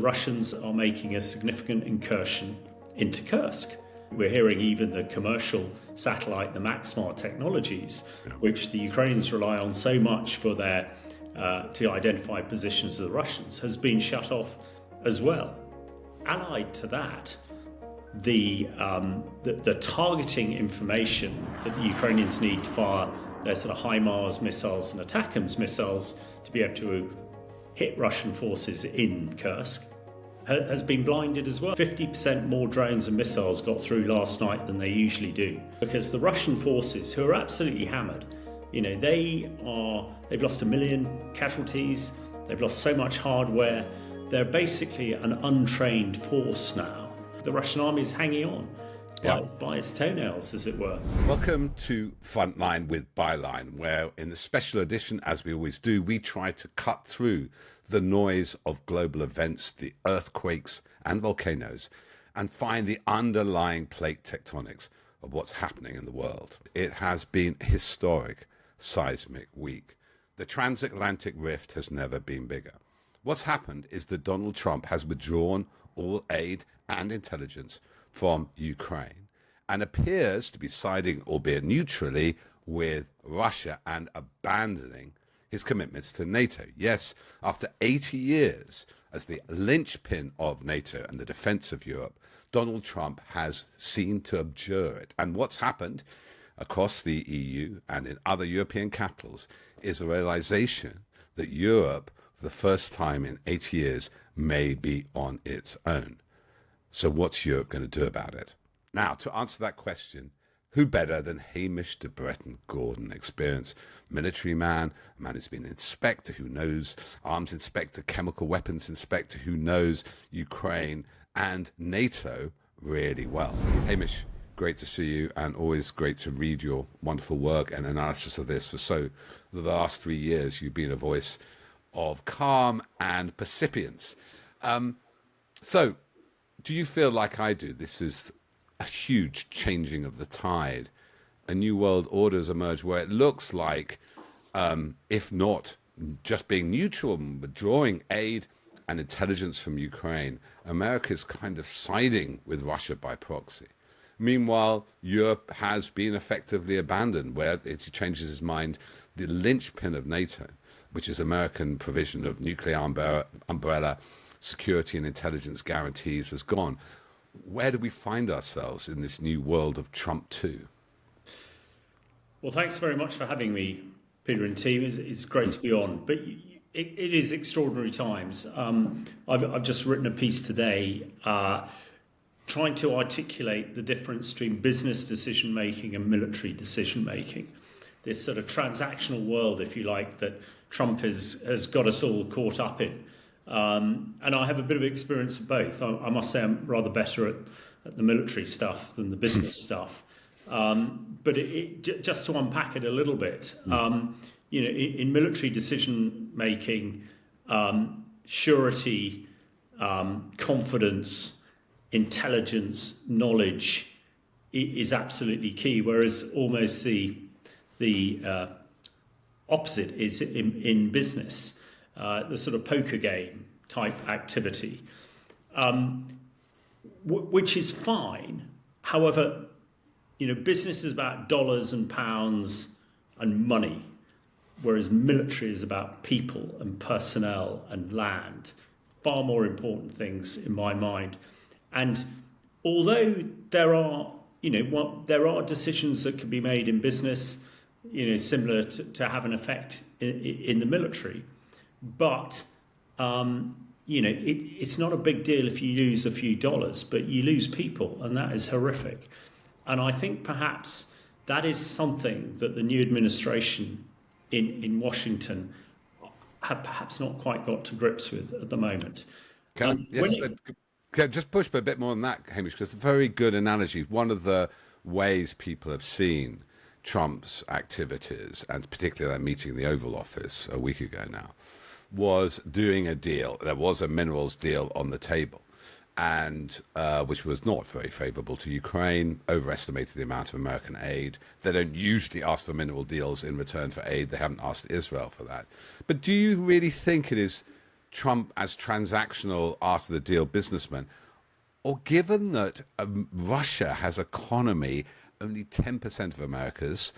Russians are making a significant incursion into Kursk. We're hearing even the commercial satellite, the Maxmar technologies, which the Ukrainians rely on so much for their to identify positions of the Russians, has been shut off as well. Allied to that, the targeting information that the Ukrainians need to fire their sort of HIMARS missiles and ATACMS missiles to be able to hit Russian forces in Kursk has been blinded as well. 50% more drones and missiles got through last night than they usually do, because the Russian forces, who are absolutely hammered, they've lost 1 million casualties, they've lost so much hardware, they're basically an untrained force now. The Russian army is hanging on by its toenails, as it were. Welcome to Frontline with Byline, where in the special edition, as we always do, we try to cut through the noise of global events, the earthquakes and volcanoes, and find the underlying plate tectonics of what's happening in the world. It has been a historic seismic week. The transatlantic rift has never been bigger. What's happened is that Donald Trump has withdrawn all aid and intelligence from Ukraine and appears to be siding, albeit neutrally, with Russia and abandoning his commitments to NATO. Yes, after 80 years as the linchpin of NATO and the defense of Europe, Donald Trump has seemed to abjure it. And what's happened across the EU and in other European capitals is a realization that Europe, for the first time in 80 years, may be on its own. So what's Europe going to do about it? Now, to answer that question, who better than Hamish de Breton Gordon, experienced military man, a man who's been an inspector, who knows arms inspector, chemical weapons inspector, who knows Ukraine and NATO really well. Hamish, great to see you, and always great to read your wonderful work and analysis of this. For the last 3 years, you've been a voice of calm and percipience. So do you feel like I do? This is a huge changing of the tide. A new world order has emerged where it looks like, if not just being neutral and withdrawing aid and intelligence from Ukraine, America is kind of siding with Russia by proxy. Meanwhile, Europe has been effectively abandoned, where it changes its mind. The linchpin of NATO, which is American provision of nuclear umbrella security and intelligence guarantees, has gone. Where do we find ourselves in this new world of Trump 2? Well, thanks very much for having me, Peter and team. It's great to be on. But it is extraordinary times. I've just written a piece today trying to articulate the difference between business decision-making and military decision-making. This sort of transactional world, if you like, that Trump has got us all caught up in. And I have a bit of experience of both. I must say I'm rather better at the military stuff than the business stuff. But just to unpack it a little bit, in military decision making, surety, confidence, intelligence, knowledge is absolutely key. Whereas almost the opposite is in business. The sort of poker game type activity, which is fine. However, business is about dollars and pounds and money, whereas military is about people and personnel and land, far more important things in my mind. And although there are decisions that can be made in business, similar to have an effect in the military, but it's not a big deal if you lose a few dollars, but you lose people, and that is horrific. And I think perhaps that is something that the new administration in Washington have perhaps not quite got to grips with at the moment. Can I just push a bit more on that, Hamish, because it's a very good analogy. One of the ways people have seen Trump's activities, and particularly that meeting in the Oval Office a week ago now, was doing a deal. There was a minerals deal on the table, and which was not very favorable to Ukraine, overestimated the amount of American aid. They don't usually ask for mineral deals in return for aid. They haven't asked Israel for that. But do you really think it is Trump as transactional after the deal businessman, or given that Russia has economy only 10% of America's,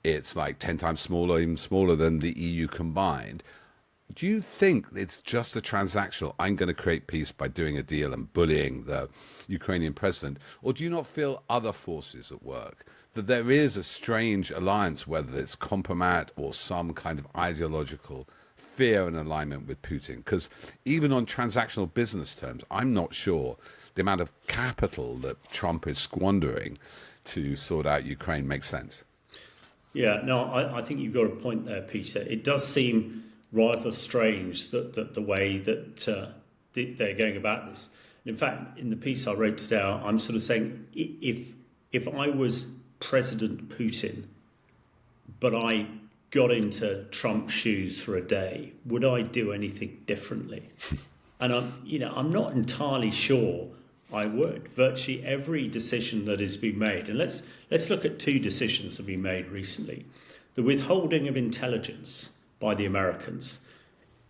it's like 10 times smaller, even smaller than the EU combined. Do you think it's just a transactional, I'm going to create peace by doing a deal and bullying the Ukrainian president? Or do you not feel other forces at work? That there is a strange alliance, whether it's compromat or some kind of ideological fear and alignment with Putin? Because even on transactional business terms, I'm not sure the amount of capital that Trump is squandering to sort out Ukraine makes sense. Yeah, no, I think you've got a point there, Peter. It does seem rather strange that the way that they're going about this. In fact, in the piece I wrote today, I'm sort of saying if I was President Putin, but I got into Trump's shoes for a day, would I do anything differently? And I'm not entirely sure I would. Virtually every decision that has been made, and let's look at two decisions that have been made recently. The withholding of intelligence by the Americans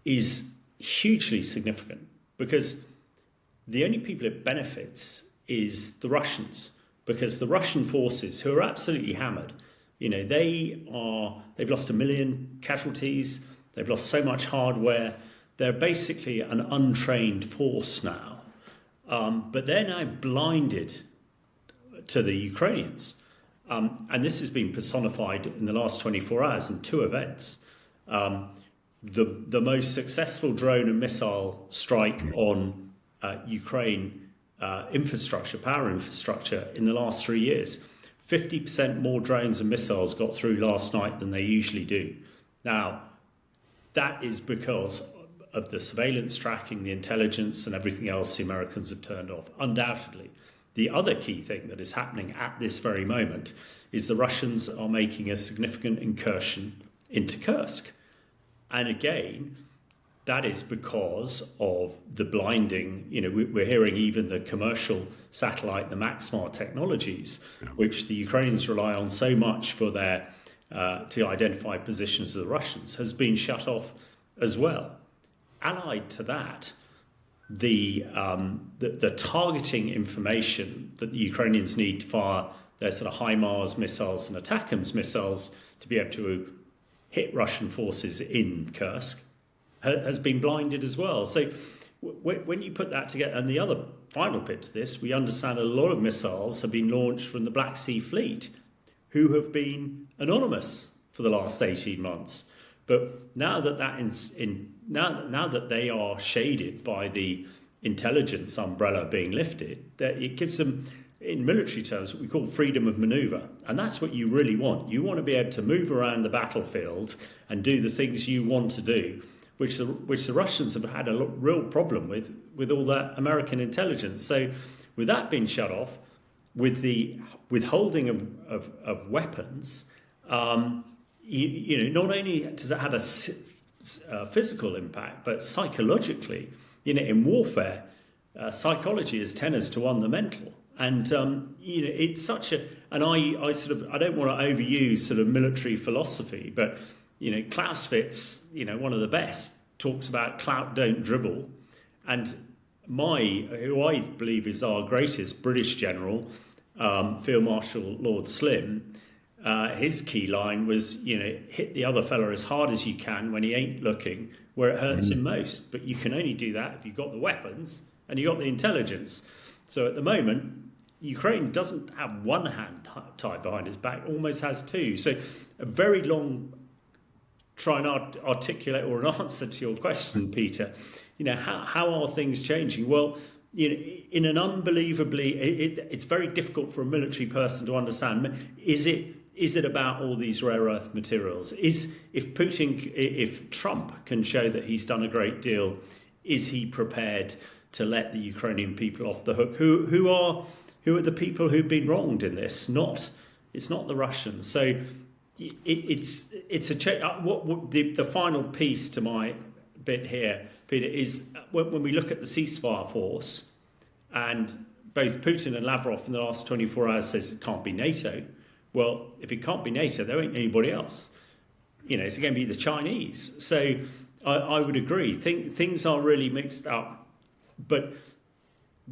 is hugely significant because the only people it benefits is the Russians, because the Russian forces, who are absolutely hammered, they've lost 1 million casualties, they've lost so much hardware, they're basically an untrained force now. But they're now blinded to the Ukrainians. And this has been personified in the last 24 hours in two events. The most successful drone and missile strike on Ukraine infrastructure, power infrastructure, in the last 3 years. 50% more drones and missiles got through last night than they usually do. Now, that is because of the surveillance tracking, the intelligence and everything else the Americans have turned off, undoubtedly. The other key thing that is happening at this very moment is the Russians are making a significant incursion into Kursk. And again, that is because of the blinding, we're hearing even the commercial satellite, the Maxmar technologies, which the Ukrainians rely on so much for their to identify positions of the Russians, has been shut off as well. Allied to that, the targeting information that the Ukrainians need to fire their sort of HIMARS missiles and ATACMS missiles to be able to hit Russian forces in Kursk has been blinded as well. So when you put that together, and the other final bit to this, we understand a lot of missiles have been launched from the Black Sea Fleet, who have been anonymous for the last 18 months. But now that now that they are shaded by the intelligence umbrella being lifted, that it gives them, in military terms, what we call freedom of maneuver. And that's what you really want. You want to be able to move around the battlefield and do the things you want to do, which the Russians have had a real problem with all that American intelligence. So with that being shut off, with the withholding of weapons, not only does it have a physical impact, but psychologically, in warfare, psychology is 10 to 1 the mental. And it's such a, and I don't want to overuse sort of military philosophy, but Clausewitz, one of the best, talks about clout don't dribble, and who I believe is our greatest British general, Field Marshal Lord Slim, his key line was, hit the other fella as hard as you can when he ain't looking, where it hurts him most. But you can only do that if you've got the weapons and you've got the intelligence. So at the moment, Ukraine doesn't have one hand tied behind his back, almost has two. So a very long try and articulate or an answer to your question, Peter. How are things changing? Well, in an unbelievably, it's very difficult for a military person to understand. Is it about all these rare earth materials? If Trump can show that he's done a great deal, is he prepared to let the Ukrainian people off the hook? Who are the people who've been wronged in this? It's not the Russians. So it's a check. The final piece to my bit here, Peter, is when we look at the ceasefire force, and both Putin and Lavrov in the last 24 hours says it can't be NATO. Well, if it can't be NATO, there ain't anybody else. It's going to be the Chinese. So I would agree. Things are really mixed up, but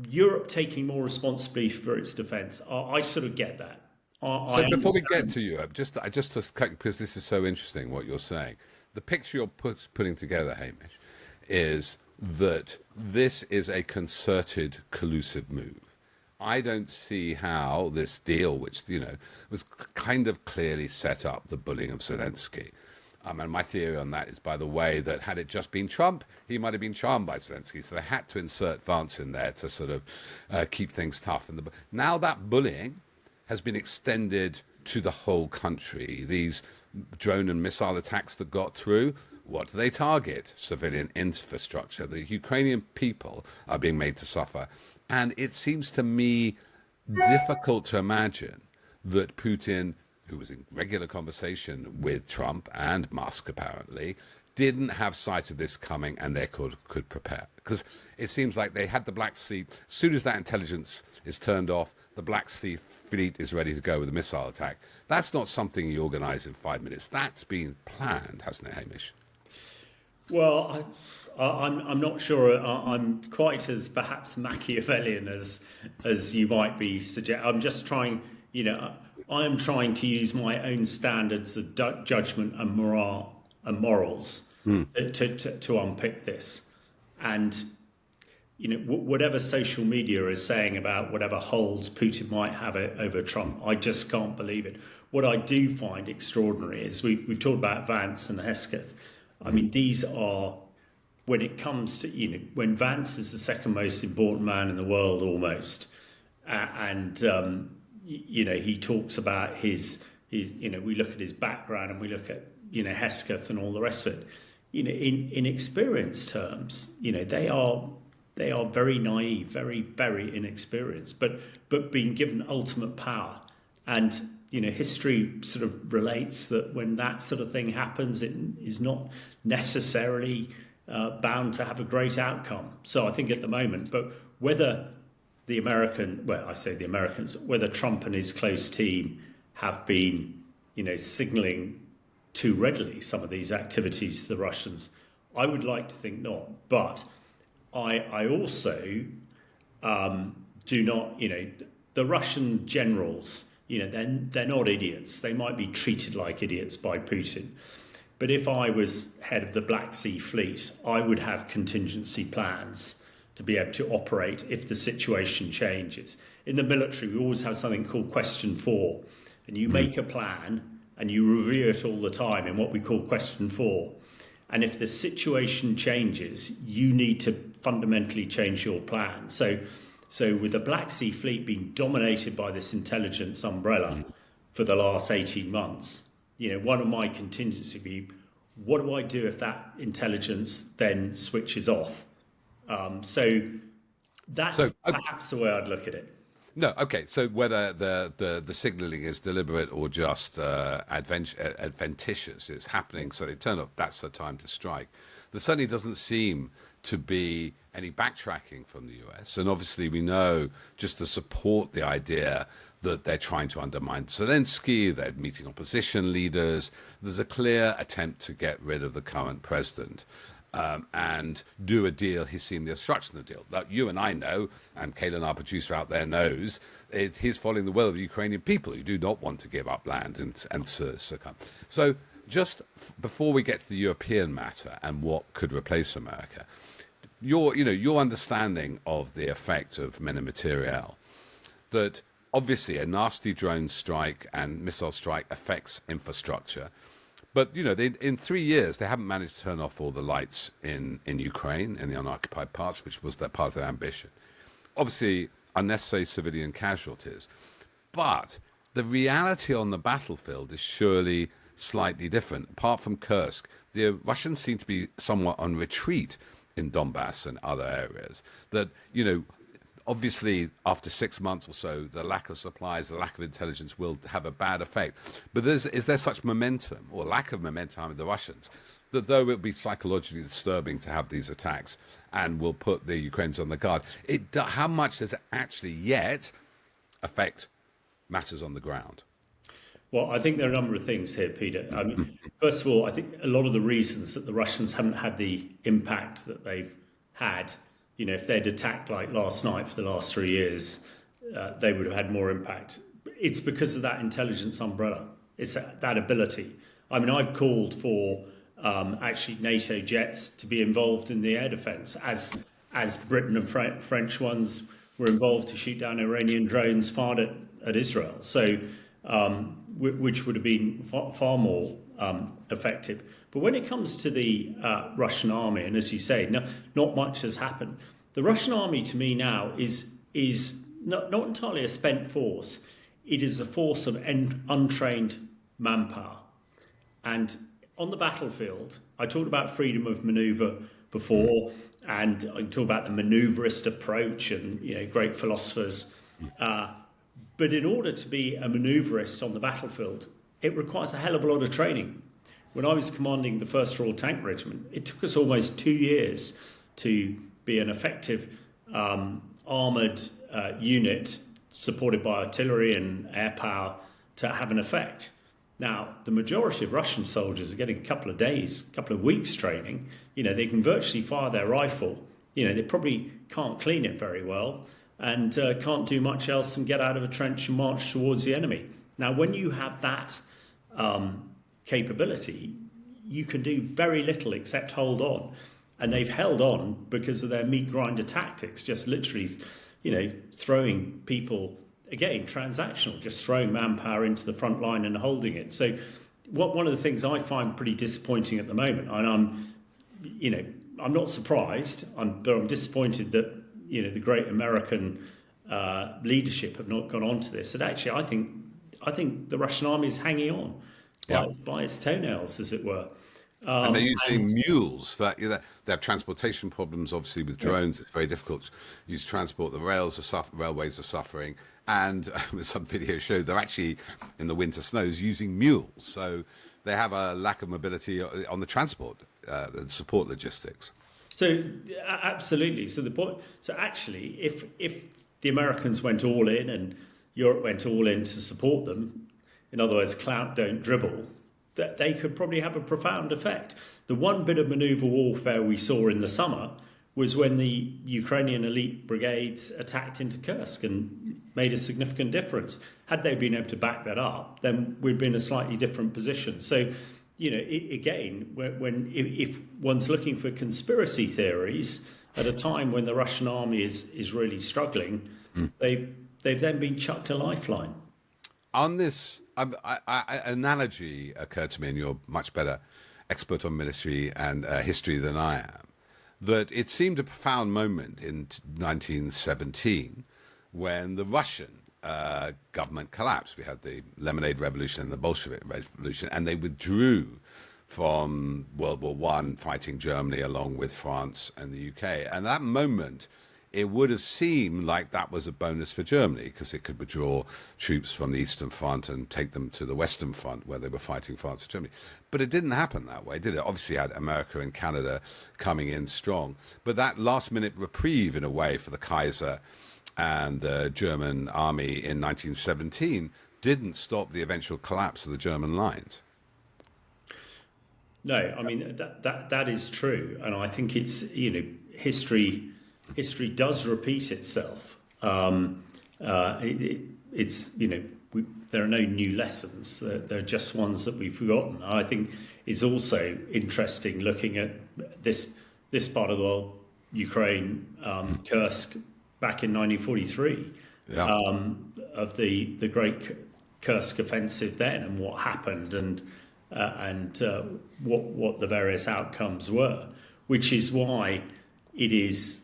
Europe taking more responsibility for its defence, I sort of get that. I So before we get understand. to Europe, just to because this is so interesting what you're saying, the picture you're putting together, Hamish, is that this is a concerted, collusive move. I don't see how this deal, which was kind of clearly set up the bullying of Zelensky. And my theory on that is, by the way, that had it just been Trump, he might have been charmed by Zelensky. So they had to insert Vance in there to sort of keep things tough. Now that bullying has been extended to the whole country. These drone and missile attacks that got through, what do they target? Civilian infrastructure. The Ukrainian people are being made to suffer. And it seems to me difficult to imagine that Putin, who was in regular conversation with Trump and Musk apparently, didn't have sight of this coming and they could prepare. Because it seems like they had the Black Sea. As soon as that intelligence is turned off, the Black Sea fleet is ready to go with a missile attack. That's not something you organize in 5 minutes. That's been planned, hasn't it, Hamish? Well, I'm not sure. I'm quite as perhaps Machiavellian as you might be suggest. I'm just trying. I am trying to use my own standards of judgment and morals to unpick this, and whatever social media is saying about whatever holds Putin might have it over Trump, I just can't believe it. What I do find extraordinary is we've talked about Vance and Hesketh. I mean, these are, when it comes to, when Vance is the second most important man in the world almost, and he talks about his we look at his background and we look at, Hesketh and all the rest of it, in experience terms, they are very naive, very, very inexperienced, but being given ultimate power. And history sort of relates that when that sort of thing happens, it is not necessarily bound to have a great outcome. So I think at the moment, but whether whether Trump and his close team have been, signaling too readily some of these activities to the Russians, I would like to think not. But I also do not, the Russian generals, they're not idiots. They might be treated like idiots by Putin. But if I was head of the Black Sea Fleet, I would have contingency plans to be able to operate if the situation changes. In the military, we always have something called Question 4. And you make a plan and you review it all the time in what we call Question 4. And if the situation changes, you need to fundamentally change your plan. So with the Black Sea Fleet being dominated by this intelligence umbrella for the last 18 months, one of my contingency would be, what do I do if that intelligence then switches off? So that's perhaps the way I'd look at it. No, okay. So whether the signalling is deliberate or just adventitious, it's happening. So they turn up. That's the time to strike. There certainly doesn't seem to be any backtracking from the US, and obviously we know, just to support the idea that they're trying to undermine Zelensky, they're meeting opposition leaders. There's a clear attempt to get rid of the current president. And do a deal. He's seen the obstruction of the deal. That you and I know, and Kaylin, our producer out there, knows, he's following the will of the Ukrainian people who do not want to give up land and succumb. So just before we get to the European matter and what could replace America, your understanding of the effect of men and materiel, that obviously a nasty drone strike and missile strike affects infrastructure. But, in 3 years, they haven't managed to turn off all the lights in Ukraine, in the unoccupied parts, which was part of their ambition. Obviously, unnecessary civilian casualties. But the reality on the battlefield is surely slightly different. Apart from Kursk, the Russians seem to be somewhat on retreat in Donbass and other areas. That, obviously, after 6 months or so, the lack of supplies, the lack of intelligence will have a bad effect. But is there such momentum or lack of momentum with the Russians that though it will be psychologically disturbing to have these attacks and will put the Ukrainians on the guard, how much does it actually yet affect matters on the ground? Well, I think there are a number of things here, Peter. I mean, first of all, I think a lot of the reasons that the Russians haven't had the impact that they've had, if they'd attacked like last night for the last 3 years, they would have had more impact. It's because of that intelligence umbrella. It's that ability. I mean, I've called for actually NATO jets to be involved in the air defence, as Britain and French ones were involved to shoot down Iranian drones fired at Israel. So, which would have been far more effective. But when it comes to the Russian army, and as you say, not much has happened. The Russian army, to me now, is not entirely a spent force. It is a force of untrained manpower. And on the battlefield, I talked about freedom of manoeuvre before, and I talked about the manoeuvrist approach and great philosophers. But in order to be a manoeuvrist on the battlefield, it requires a hell of a lot of training. When I was commanding the 1st Royal Tank Regiment, it took us almost 2 years to be an effective armoured unit supported by artillery and air power to have an effect. Now, the majority of Russian soldiers are getting a couple of days, a couple of weeks training. They can virtually fire their rifle. They probably can't clean it very well and can't do much else and get out of a trench and march towards the enemy. Now, when you have that capability, you can do very little except hold on. And they've held on because of their meat grinder tactics, just literally, throwing people, again, transactional, just throwing manpower into the front line and holding it. So one of the things I find pretty disappointing at the moment, and I'm not surprised, but I'm disappointed that, the great American leadership have not gone on to this. And actually, I think the Russian army is hanging on by its toenails, as it were. And they're using mules for they have transportation problems. Obviously, with drones, it's very difficult to use transport. The railways are suffering, and some videos show they're actually in the winter snows using mules. So they have a lack of mobility on the transport and support logistics. So absolutely. So the point. So actually, if the Americans went all in and Europe went all in to support them, in other words, clout don't dribble, that they could probably have a profound effect. The one bit of manoeuvre warfare we saw in the summer was when the Ukrainian elite brigades attacked into Kursk and made a significant difference. Had they been able to back that up, then we'd be in a slightly different position. So, again, if one's looking for conspiracy theories at a time when the Russian army is really struggling, they've then been chucked a lifeline. On this analogy occurred to me, and you're much better expert on military and history than I am, that it seemed a profound moment in 1917 when the Russian government collapsed. We had the Lemonade Revolution and the Bolshevik Revolution, and they withdrew from World War I, fighting Germany along with France and the UK. And that moment, it would have seemed like that was a bonus for Germany because it could withdraw troops from the Eastern Front and take them to the Western Front where they were fighting France and Germany. But it didn't happen that way, did it? Obviously, you had America and Canada coming in strong. But that last-minute reprieve, in a way, for the Kaiser and the German army in 1917 didn't stop the eventual collapse of the German lines. No, I mean, that is true. And I think it's, history does repeat itself. It's there are no new lessons. They're just ones that we've forgotten. I think it's also interesting looking at this part of the world, Ukraine, Kursk, back in 1943, of the great Kursk offensive then, and what happened, and what the various outcomes were, which is why it is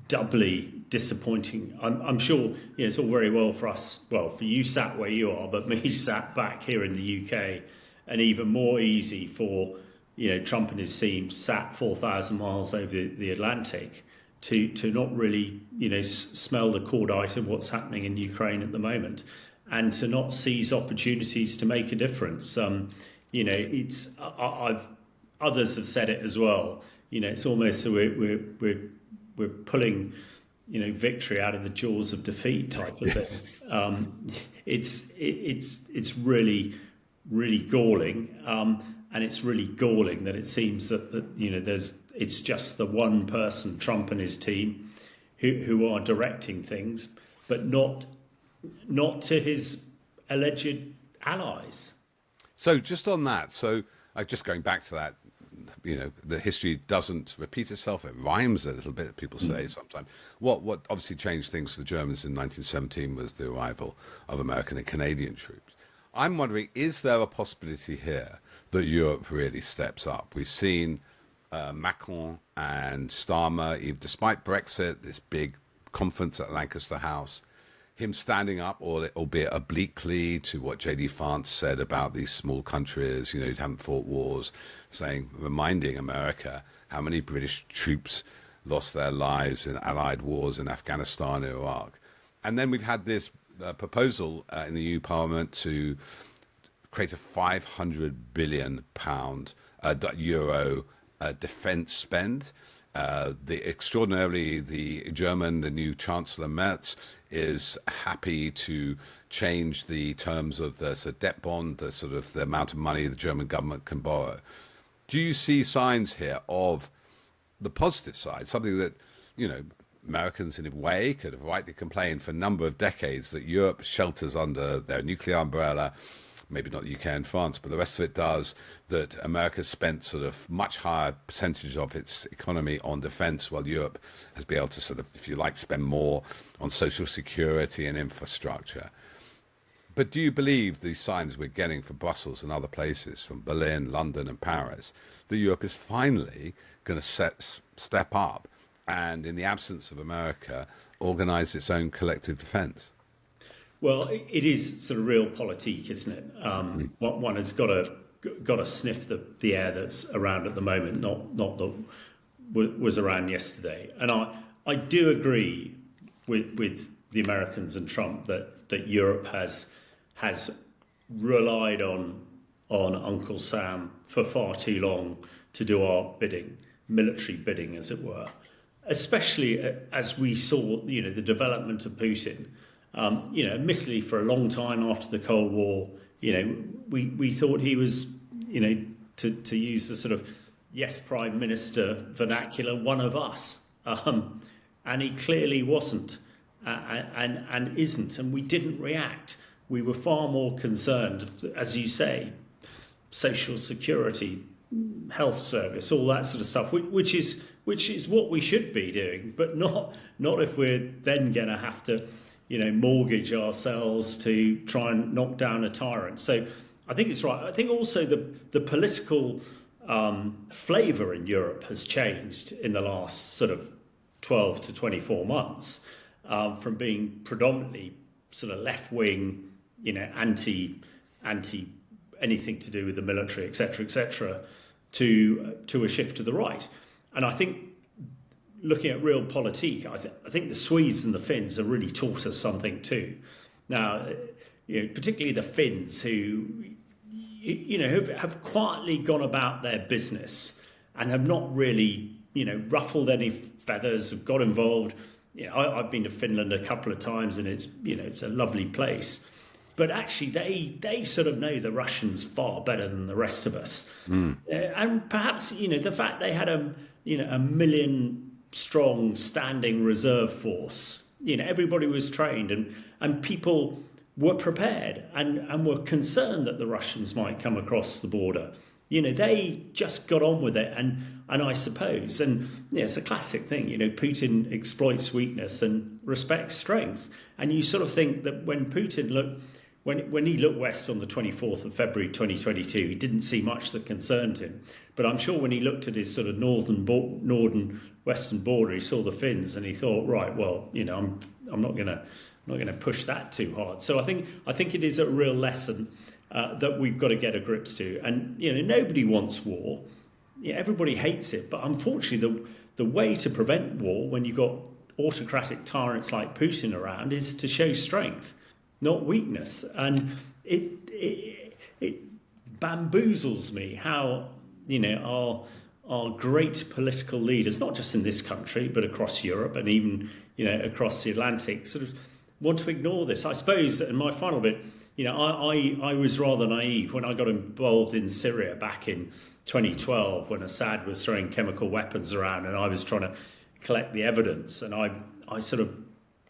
doubly disappointing. I'm sure it's all very well for us, for you sat where you are, but me sat back here in the UK, and even more easy for Trump and his team sat 4,000 miles over the Atlantic to not really smell the cordite of what's happening in Ukraine at the moment, and to not seize opportunities to make a difference. It's others have said it as well. It's almost so we're pulling victory out of the jaws of defeat type of thing. It's really, really galling, and it's really galling that it seems that it's just the one person, Trump and his team, who are directing things, but not to his alleged allies. So just on that, just going back to that, the history doesn't repeat itself. It rhymes a little bit, people say sometimes. What obviously changed things for the Germans in 1917 was the arrival of American and Canadian troops. I'm wondering, is there a possibility here that Europe really steps up? We've seen Macron and Starmer, even despite Brexit, this big conference at Lancaster House, him standing up, albeit obliquely, to what J.D. Vance said about these small countries, who haven't fought wars, reminding America how many British troops lost their lives in allied wars in Afghanistan and Iraq. And then we've had this proposal in the EU Parliament to create a £500 billion euro defence spend. The new Chancellor Merz is happy to change the terms of the debt bond, the amount of money the German government can borrow. Do you see signs here of the positive side, something that, Americans in a way could have rightly complained for a number of decades that Europe shelters under their nuclear umbrella, maybe not the UK and France, but the rest of it does, that America spent much higher percentage of its economy on defense, while Europe has been able to if you like, spend more on social security and infrastructure. But do you believe these signs we're getting from Brussels and other places, from Berlin, London and Paris, that Europe is finally going to step up and, in the absence of America, organize its own collective defense? Well, it is realpolitik, isn't it? One has got to sniff the air that's around at the moment, not that was around yesterday. And I do agree with the Americans and Trump that Europe has relied on Uncle Sam for far too long to do our bidding, military bidding, as it were. Especially as we saw, the development of Putin. Admittedly, for a long time after the Cold War, we thought he was, to use the yes, Prime Minister vernacular, one of us. And he clearly wasn't and isn't. And we didn't react. We were far more concerned, as you say, social security, health service, all that sort of stuff, which is what we should be doing, but not if we're then going to have to mortgage ourselves to try and knock down a tyrant. So I think it's right. I think also the political flavour in Europe has changed in the last 12 to 24 months, from being predominantly left-wing, anti anything to do with the military, etc., to a shift to the right. And I think, looking at realpolitik, I think the Swedes and the Finns have really taught us something too. Now, particularly the Finns, who have quietly gone about their business and have not really ruffled any feathers, have got involved. I've been to Finland a couple of times, and it's a lovely place. But actually, they know the Russians far better than the rest of us. And perhaps the fact they had a 1 million strong standing reserve force. Everybody was trained, and people were prepared and were concerned that the Russians might come across the border. They just got on with it, and I suppose, and it's a classic thing. Putin exploits weakness and respects strength, and you think that when Putin looked. When he looked west on the 24th of February 2022, he didn't see much that concerned him. But I'm sure when he looked at his northern western border, he saw the Finns and he thought, right, well, I'm not going to push that too hard. So I think it is a real lesson that we've got to get a grips to. And nobody wants war. Everybody hates it. But unfortunately, the way to prevent war when you've got autocratic tyrants like Putin around is to show strength, not weakness. And it bamboozles me how our great political leaders, not just in this country, but across Europe and even, across the Atlantic, sort of want to ignore this. I suppose, and my final bit, I was rather naive when I got involved in Syria back in 2012 when Assad was throwing chemical weapons around and I was trying to collect the evidence. And I sort of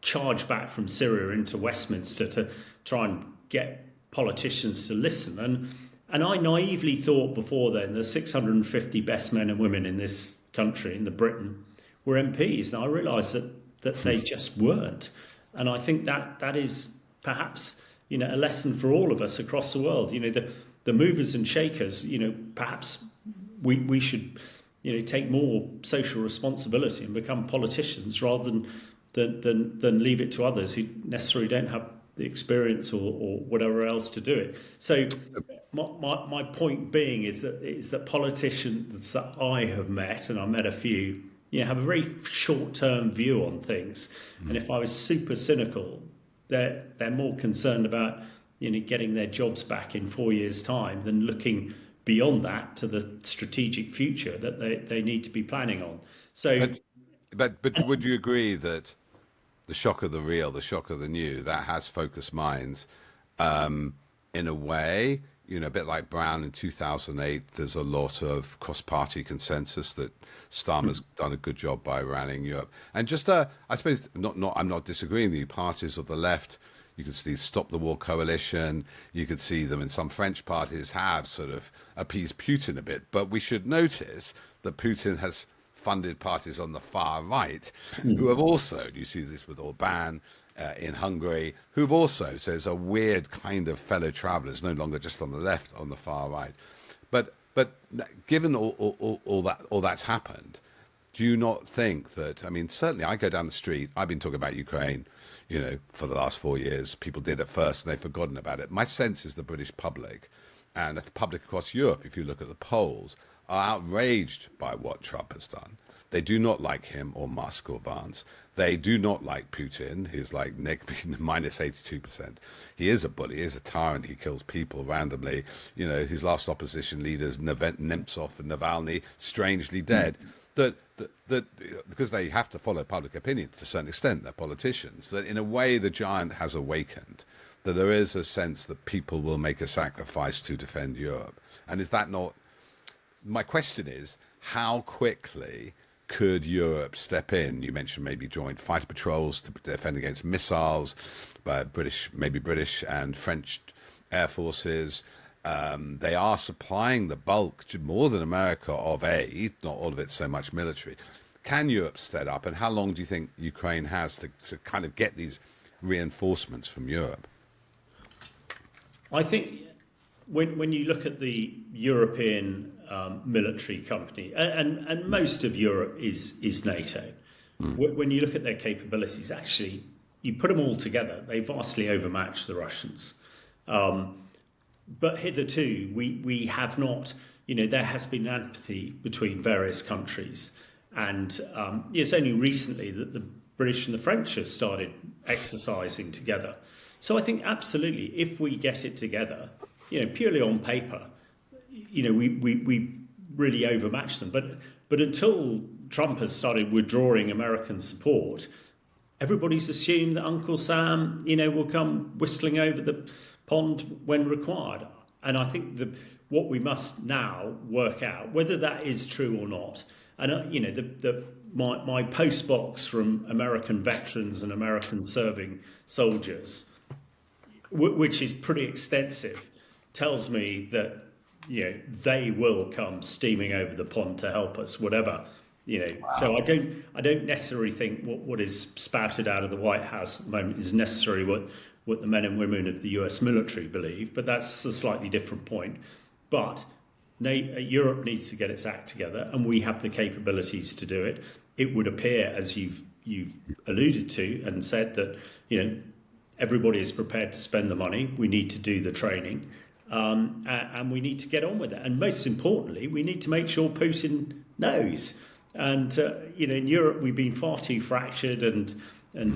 charged back from Syria into Westminster to try and get politicians to listen. And I naively thought before then the 650 best men and women in this country, in the Britain, were MPs. And I realised that they just weren't. And I think that is perhaps, a lesson for all of us across the world. The movers and shakers, perhaps we should, take more social responsibility and become politicians rather than leave it to others who necessarily don't have the experience or whatever else to do it. So my point being is that politicians that I have met, and I met a few, have a very short-term view on things. And if I was super cynical, they're more concerned about getting their jobs back in 4 years' time than looking beyond that to the strategic future that they need to be planning on. So, but would you agree that the shock of the real, the shock of the new, that has focused minds in a way? A bit like Brown in 2008, there's a lot of cross-party consensus that Starmer's done a good job by rallying Europe. And just, I suppose, I'm not disagreeing with you, parties of the left, you could see Stop the War Coalition, you could see them in some French parties have sort of appeased Putin a bit. But we should notice that Putin has funded parties on the far right who have also, you see this with Orban, in Hungary, who've also, so it's a weird kind of fellow travellers, no longer just on the left, on the far right. But given all that's happened, do you not think that, certainly I go down the street, I've been talking about Ukraine, for the last 4 years. People did at first and they've forgotten about it. My sense is the British public and the public across Europe, if you look at the polls, are outraged by what Trump has done. They do not like him or Musk or Vance. They do not like Putin. He's like minus 82%. He is a bully. He is a tyrant. He kills people randomly. His last opposition leaders, Nemtsov and Navalny, strangely dead. That because they have to follow public opinion to a certain extent, they're politicians, that in a way the giant has awakened, that there is a sense that people will make a sacrifice to defend Europe. And is that not... My question is, how quickly could Europe step in? You mentioned maybe joint fighter patrols to defend against missiles, by British and French air forces. They are supplying the bulk, more than America, of aid, not all of it so much military. Can Europe step up, and how long do you think Ukraine has to kind of get these reinforcements from Europe? I think when you look at the European military company, and most of Europe is NATO, when you look at their capabilities, actually, you put them all together, they vastly overmatch the Russians. But hitherto, we have not, there has been apathy between various countries. And it's only recently that the British and the French have started exercising together. So I think absolutely, if we get it together, purely on paper, we really overmatch them. But until Trump has started withdrawing American support, everybody's assumed that Uncle Sam, will come whistling over the pond when required. And I think what we must now work out, whether that is true or not, and my post box from American veterans and American serving soldiers, which is pretty extensive, tells me that they will come steaming over the pond to help us, whatever. Wow. So I don't necessarily think what is spouted out of the White House at the moment is necessarily what the men and women of the US military believe, but that's a slightly different point. But Europe needs to get its act together, and we have the capabilities to do it. It would appear, as you've alluded to and said, that everybody is prepared to spend the money. We need to do the training, and we need to get on with it. And most importantly, we need to make sure Putin knows. And in Europe, we've been far too fractured and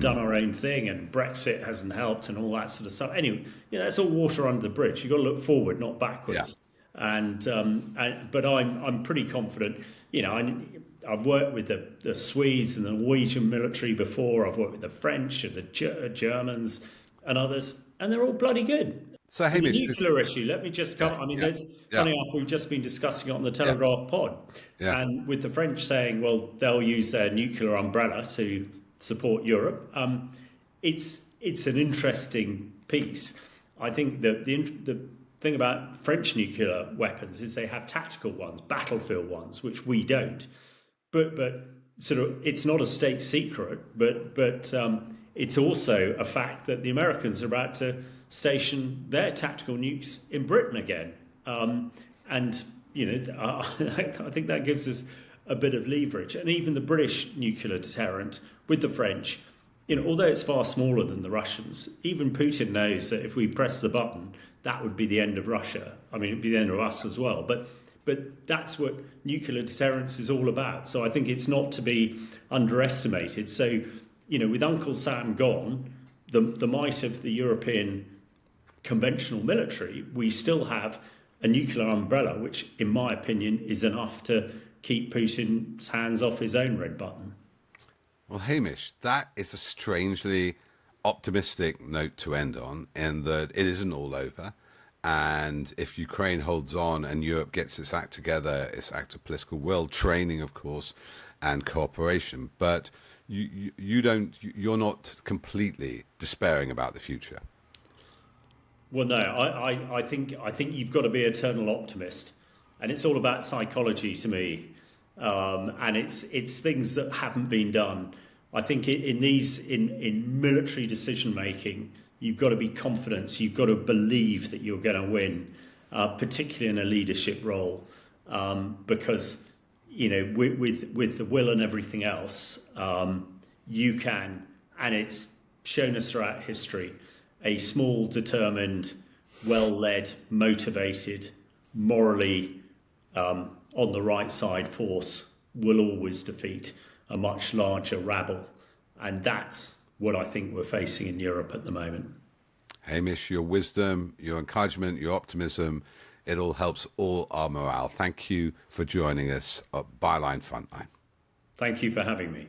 done our own thing, and Brexit hasn't helped, and all that sort of stuff. Anyway, that's all water under the bridge. You've got to look forward, not backwards. Yeah. But I'm pretty confident. I've worked with the Swedes and the Norwegian military before. I've worked with the French and the Germans and others, and they're all bloody good. So, And the Hamish, nuclear issue, let me just come. I mean, there's funny enough, we've just been discussing it on the Telegraph pod, and with the French saying, well, they'll use their nuclear umbrella to support Europe. It's an interesting piece. I think that the thing about French nuclear weapons is they have tactical ones, battlefield ones, which we don't. But sort of, it's not a state secret. But it's also a fact that the Americans are about to station their tactical nukes in Britain again, and I think that gives us a bit of leverage. And even the British nuclear deterrent with the French, although it's far smaller than the Russians, even Putin knows that if we press the button, that would be the end of Russia. I mean, it'd be the end of us as well. But that's what nuclear deterrence is all about. So I think it's not to be underestimated. So, with Uncle Sam gone, the might of the European conventional military, we still have a nuclear umbrella, which, in my opinion, is enough to keep Putin's hands off his own red button. Well, Hamish, that is a strangely optimistic note to end on, in that it isn't all over. And if Ukraine holds on and Europe gets its act together, its act of political will, training, of course, and cooperation, but you're not completely despairing about the future. Well, no, I think you've got to be an eternal optimist, and it's all about psychology to me, and it's things that haven't been done. I think in military decision making, you've got to be confident. You've got to believe that you're going to win, particularly in a leadership role, because with the will and everything else, you can, and it's shown us throughout history. A small, determined, well-led, motivated, morally on the right side force will always defeat a much larger rabble. And that's what I think we're facing in Europe at the moment. Hamish, your wisdom, your encouragement, your optimism, it all helps all our morale. Thank you for joining us at Byline Frontline. Thank you for having me.